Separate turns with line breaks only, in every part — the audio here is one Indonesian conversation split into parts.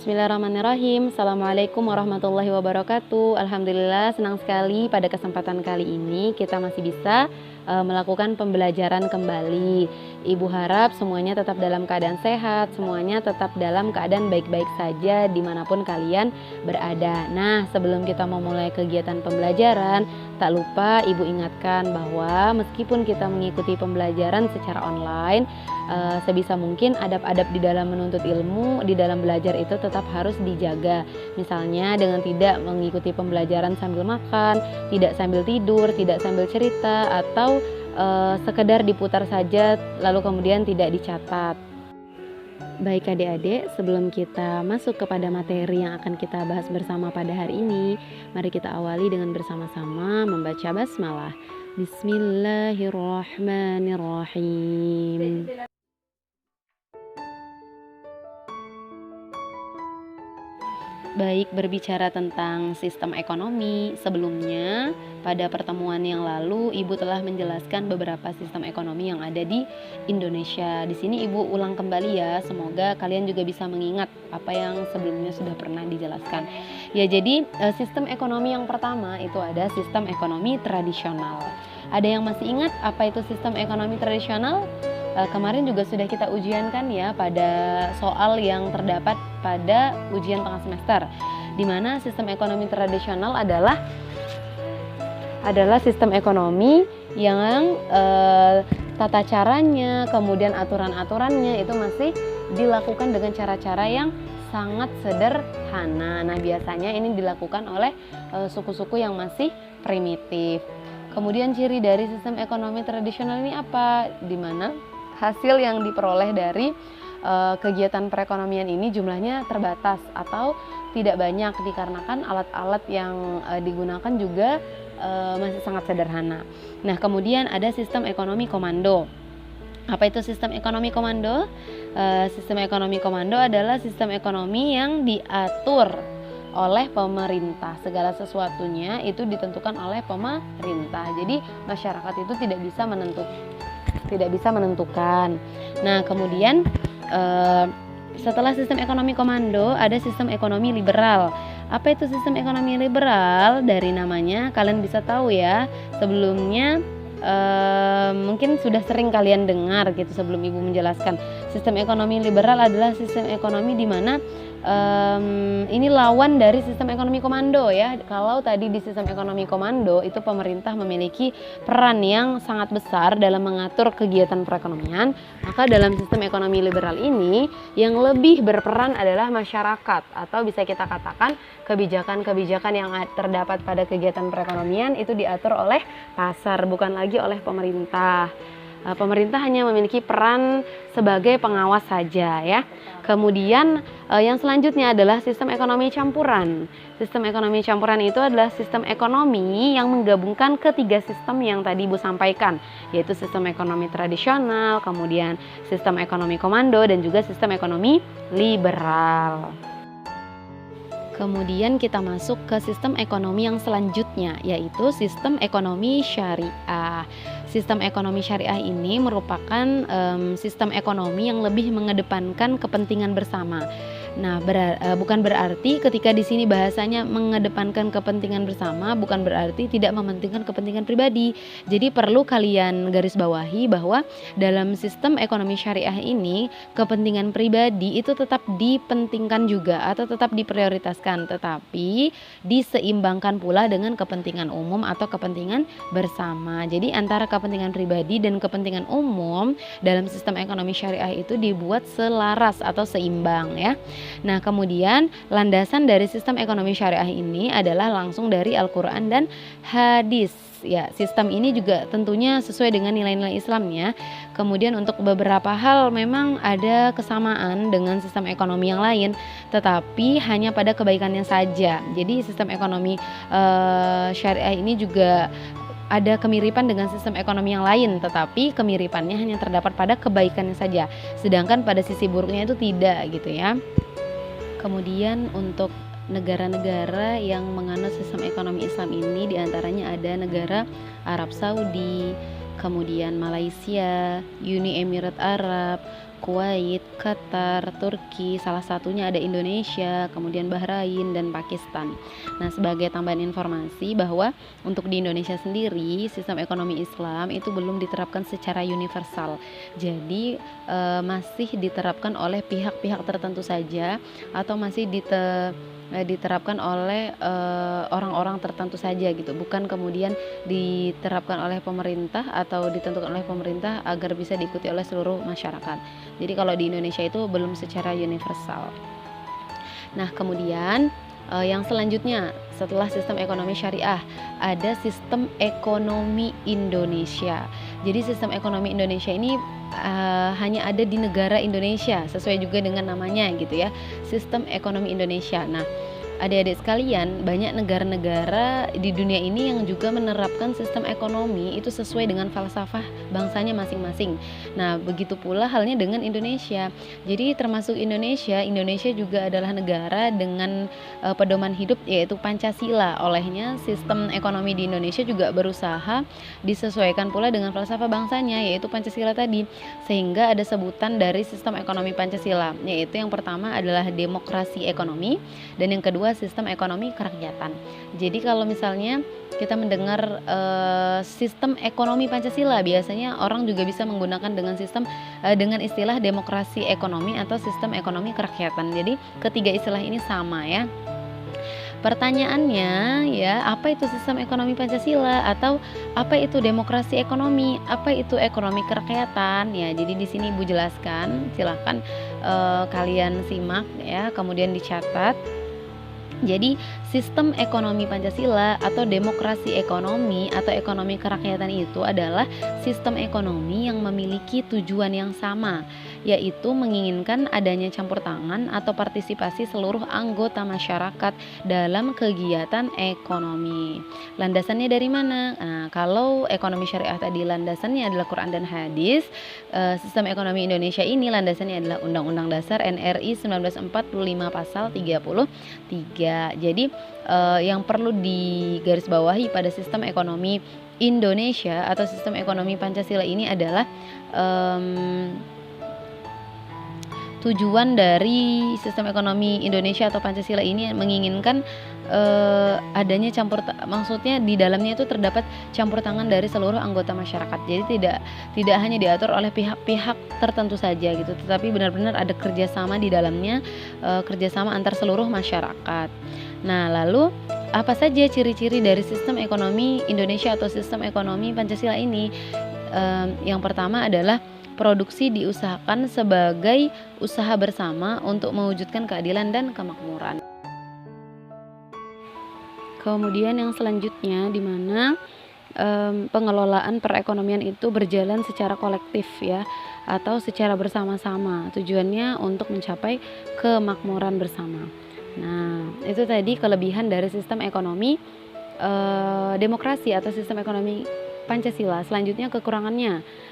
Bismillahirrahmanirrahim. Assalamualaikum warahmatullahi wabarakatuh. Alhamdulillah, senang sekali pada kesempatan kali ini kita masih bisa melakukan pembelajaran kembali. Ibu harap semuanya tetap dalam keadaan sehat, semuanya tetap dalam keadaan baik-baik saja dimanapun kalian berada. Nah, sebelum kita memulai kegiatan pembelajaran, tak lupa Ibu ingatkan bahwa meskipun kita mengikuti pembelajaran secara online, sebisa mungkin adab-adab di dalam menuntut ilmu, di dalam belajar itu tetap harus dijaga. Misalnya dengan tidak mengikuti pembelajaran sambil makan, tidak sambil tidur, tidak sambil cerita, atau sekedar diputar saja lalu kemudian tidak dicatat. Baik adik-adik, sebelum kita masuk kepada materi yang akan kita bahas bersama pada hari ini, mari kita awali dengan bersama-sama membaca basmalah. Bismillahirrahmanirrahim. Baik, berbicara tentang sistem ekonomi, sebelumnya pada pertemuan yang lalu Ibu telah menjelaskan beberapa sistem ekonomi yang ada di Indonesia. Di sini Ibu ulang kembali ya, semoga kalian juga bisa mengingat apa yang sebelumnya sudah pernah dijelaskan. Ya, jadi sistem ekonomi yang pertama itu ada sistem ekonomi tradisional. Ada yang masih ingat apa itu sistem ekonomi tradisional? Kemarin juga sudah kita ujiankan ya pada soal yang terdapat pada ujian tengah semester, di mana sistem ekonomi tradisional adalah sistem ekonomi yang tata caranya, kemudian aturan-aturannya itu masih dilakukan dengan cara-cara yang sangat sederhana. Nah, biasanya ini dilakukan oleh suku-suku yang masih primitif. Kemudian ciri dari sistem ekonomi tradisional ini apa? Di mana hasil yang diperoleh dari kegiatan perekonomian ini jumlahnya terbatas atau tidak banyak dikarenakan alat-alat yang digunakan juga masih sangat sederhana. Nah, kemudian ada sistem ekonomi komando. Apa itu sistem ekonomi komando? Sistem ekonomi komando adalah sistem ekonomi yang diatur oleh pemerintah. Segala sesuatunya itu ditentukan oleh pemerintah. Jadi masyarakat itu tidak bisa menentukan. Nah, kemudian setelah sistem ekonomi komando ada sistem ekonomi liberal. Apa itu sistem ekonomi liberal? Dari namanya kalian bisa tahu ya. Sebelumnya mungkin sudah sering kalian dengar gitu sebelum Ibu menjelaskan. Sistem ekonomi liberal adalah sistem ekonomi di mana ini lawan dari sistem ekonomi komando ya. Kalau tadi di sistem ekonomi komando itu pemerintah memiliki peran yang sangat besar dalam mengatur kegiatan perekonomian, maka dalam sistem ekonomi liberal ini yang lebih berperan adalah masyarakat, atau bisa kita katakan kebijakan-kebijakan yang terdapat pada kegiatan perekonomian itu diatur oleh pasar, bukan lagi oleh pemerintah. Pemerintah hanya memiliki peran sebagai pengawas saja ya. Kemudian yang selanjutnya adalah sistem ekonomi campuran. Sistem ekonomi campuran itu adalah sistem ekonomi yang menggabungkan ketiga sistem yang tadi Ibu sampaikan, yaitu sistem ekonomi tradisional, kemudian sistem ekonomi komando, dan juga sistem ekonomi liberal. Kemudian kita masuk ke sistem ekonomi yang selanjutnya, yaitu sistem ekonomi syariah. Sistem ekonomi syariah ini merupakan sistem ekonomi yang lebih mengedepankan kepentingan bersama. Nah, bukan berarti ketika di sini bahasanya mengedepankan kepentingan bersama, bukan berarti tidak mementingkan kepentingan pribadi. Jadi perlu kalian garis bawahi bahwa dalam sistem ekonomi syariah ini kepentingan pribadi itu tetap dipentingkan juga atau tetap diprioritaskan, tetapi diseimbangkan pula dengan kepentingan umum atau kepentingan bersama. Jadi antara kepentingan pribadi dan kepentingan umum dalam sistem ekonomi syariah itu dibuat selaras atau seimbang ya. Nah, kemudian landasan dari sistem ekonomi syariah ini adalah langsung dari Al-Quran dan hadis. Ya, sistem ini juga tentunya sesuai dengan nilai-nilai Islam ya. Kemudian untuk beberapa hal memang ada kesamaan dengan sistem ekonomi yang lain, tetapi hanya pada kebaikannya saja. Jadi sistem ekonomi syariah ini juga ada kemiripan dengan sistem ekonomi yang lain, tetapi kemiripannya hanya terdapat pada kebaikannya saja. Sedangkan pada sisi buruknya itu tidak gitu ya. Kemudian untuk negara-negara yang menganut sistem ekonomi Islam ini diantaranya ada negara Arab Saudi, kemudian Malaysia, Uni Emirat Arab, Kuwait, Qatar, Turki, salah satunya ada Indonesia, kemudian Bahrain dan Pakistan. Nah, sebagai tambahan informasi bahwa untuk di Indonesia sendiri sistem ekonomi Islam itu belum diterapkan secara universal. Jadi masih diterapkan oleh pihak-pihak tertentu saja atau masih diterapkan oleh orang-orang tertentu saja gitu, bukan kemudian diterapkan oleh pemerintah atau ditentukan oleh pemerintah agar bisa diikuti oleh seluruh masyarakat. Jadi kalau di Indonesia itu belum secara universal. Nah, kemudian yang selanjutnya setelah sistem ekonomi syariah ada sistem ekonomi Indonesia. Jadi sistem ekonomi Indonesia ini hanya ada di negara Indonesia, sesuai juga dengan namanya gitu ya, sistem ekonomi Indonesia. Nah, adik-adik sekalian, banyak negara-negara di dunia ini yang juga menerapkan sistem ekonomi itu sesuai dengan falsafah bangsanya masing-masing. Nah, begitu pula halnya dengan Indonesia. Jadi termasuk Indonesia juga adalah negara dengan pedoman hidup yaitu Pancasila. Olehnya sistem ekonomi di Indonesia juga berusaha disesuaikan pula dengan falsafah bangsanya yaitu Pancasila tadi. Sehingga ada sebutan dari sistem ekonomi Pancasila, yaitu yang pertama adalah demokrasi ekonomi dan yang kedua sistem ekonomi kerakyatan. Jadi kalau misalnya kita mendengar sistem ekonomi Pancasila, biasanya orang juga bisa menggunakan dengan istilah demokrasi ekonomi atau sistem ekonomi kerakyatan. Jadi ketiga istilah ini sama ya. Pertanyaannya ya, apa itu sistem ekonomi Pancasila atau apa itu demokrasi ekonomi, apa itu ekonomi kerakyatan ya. Jadi di sini Ibu jelaskan, silahkan kalian simak ya, kemudian dicatat. Jadi sistem ekonomi Pancasila atau demokrasi ekonomi atau ekonomi kerakyatan itu adalah sistem ekonomi yang memiliki tujuan yang sama, yaitu menginginkan adanya campur tangan atau partisipasi seluruh anggota masyarakat dalam kegiatan ekonomi. Landasannya dari mana? Nah, kalau ekonomi syariah tadi landasannya adalah Quran dan hadis, sistem ekonomi Indonesia ini landasannya adalah Undang-Undang Dasar NRI 1945 pasal 33. Jadi yang perlu digarisbawahi pada sistem ekonomi Indonesia atau sistem ekonomi Pancasila ini adalah tujuan dari sistem ekonomi Indonesia atau Pancasila ini menginginkan adanya maksudnya di dalamnya itu terdapat campur tangan dari seluruh anggota masyarakat. Jadi tidak hanya diatur oleh pihak-pihak tertentu saja gitu, tetapi benar-benar ada kerjasama di dalamnya, kerjasama antar seluruh masyarakat. Nah, lalu apa saja ciri-ciri dari sistem ekonomi Indonesia atau sistem ekonomi Pancasila ini? Yang pertama adalah produksi diusahakan sebagai usaha bersama untuk mewujudkan keadilan dan kemakmuran. Kemudian yang selanjutnya di mana pengelolaan perekonomian itu berjalan secara kolektif ya, atau secara bersama-sama. Tujuannya untuk mencapai kemakmuran bersama. Nah, itu tadi kelebihan dari sistem ekonomi demokrasi atau sistem ekonomi Pancasila. Selanjutnya kekurangannya.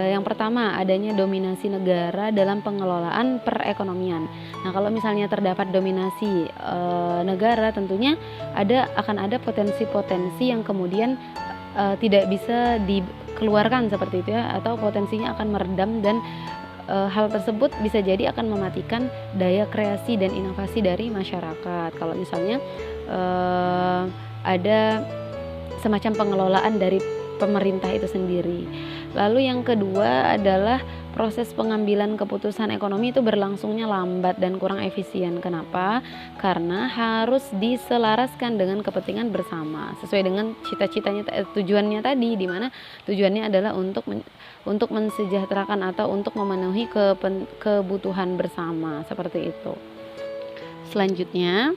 Yang pertama, adanya dominasi negara dalam pengelolaan perekonomian. Nah, kalau misalnya terdapat dominasi negara, tentunya akan ada potensi-potensi yang kemudian tidak bisa dikeluarkan seperti itu ya, atau potensinya akan meredam dan hal tersebut bisa jadi akan mematikan daya kreasi dan inovasi dari masyarakat. Kalau misalnya ada semacam pengelolaan dari pemerintah itu sendiri. Lalu yang kedua adalah proses pengambilan keputusan ekonomi itu berlangsungnya lambat dan kurang efisien. Kenapa? Karena harus diselaraskan dengan kepentingan bersama sesuai dengan cita-citanya, tujuannya tadi, di mana tujuannya adalah untuk mensejahterakan atau untuk memenuhi kebutuhan bersama seperti itu. Selanjutnya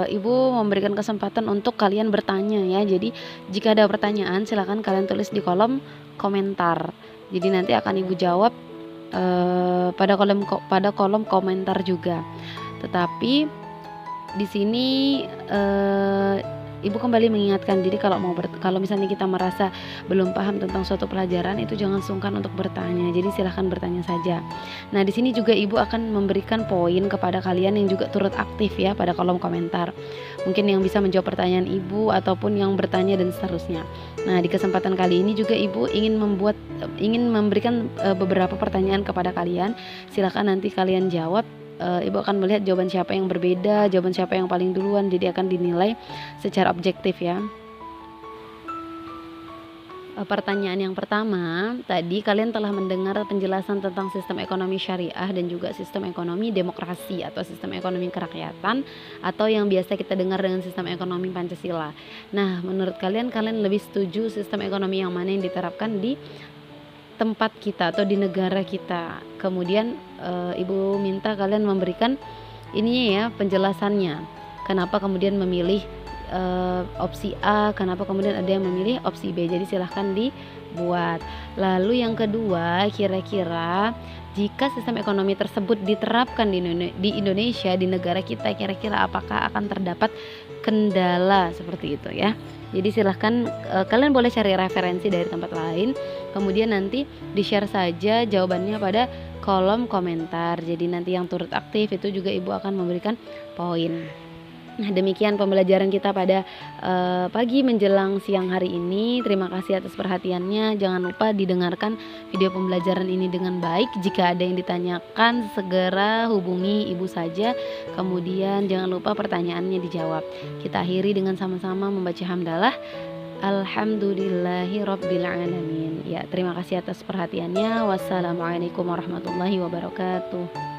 Ibu memberikan kesempatan untuk kalian bertanya ya. Jadi jika ada pertanyaan silakan kalian tulis di kolom komentar. Jadi nanti akan Ibu jawab pada kolom komentar juga. Tetapi di sini Ibu kembali mengingatkan, jadi kalau misalnya kita merasa belum paham tentang suatu pelajaran, itu jangan sungkan untuk bertanya. Jadi silahkan bertanya saja. Nah, di sini juga Ibu akan memberikan poin kepada kalian yang juga turut aktif ya pada kolom komentar. Mungkin yang bisa menjawab pertanyaan Ibu ataupun yang bertanya dan seterusnya. Nah, di kesempatan kali ini juga Ibu ingin memberikan beberapa pertanyaan kepada kalian. Silahkan nanti kalian jawab. Ibu akan melihat jawaban siapa yang berbeda, jawaban siapa yang paling duluan, jadi akan dinilai secara objektif ya. Pertanyaan yang pertama, tadi kalian telah mendengar penjelasan tentang sistem ekonomi syariah dan juga sistem ekonomi demokrasi atau sistem ekonomi kerakyatan, atau yang biasa kita dengar dengan sistem ekonomi Pancasila. Nah, menurut kalian lebih setuju sistem ekonomi yang mana yang diterapkan di tempat kita atau di negara kita? Kemudian Ibu minta kalian memberikan ininya ya, penjelasannya. Kenapa kemudian memilih opsi A, kenapa kemudian ada yang memilih opsi B. Jadi silahkan dibuat. Lalu yang kedua, kira-kira jika sistem ekonomi tersebut diterapkan di Indonesia, di negara kita, kira-kira apakah akan terdapat kendala seperti itu ya. Jadi silahkan kalian boleh cari referensi dari tempat lain, kemudian nanti di-share saja jawabannya pada kolom komentar. Jadi nanti yang turut aktif itu juga Ibu akan memberikan poin. Nah, demikian pembelajaran kita pada pagi menjelang siang hari ini. Terima kasih atas perhatiannya. Jangan lupa didengarkan video pembelajaran ini dengan baik. Jika ada yang ditanyakan, segera hubungi Ibu saja. Kemudian jangan lupa pertanyaannya dijawab. Kita akhiri dengan sama-sama membaca hamdalah. Alhamdulillahirabbil alamin. Ya, terima kasih atas perhatiannya. Wassalamualaikum warahmatullahi wabarakatuh.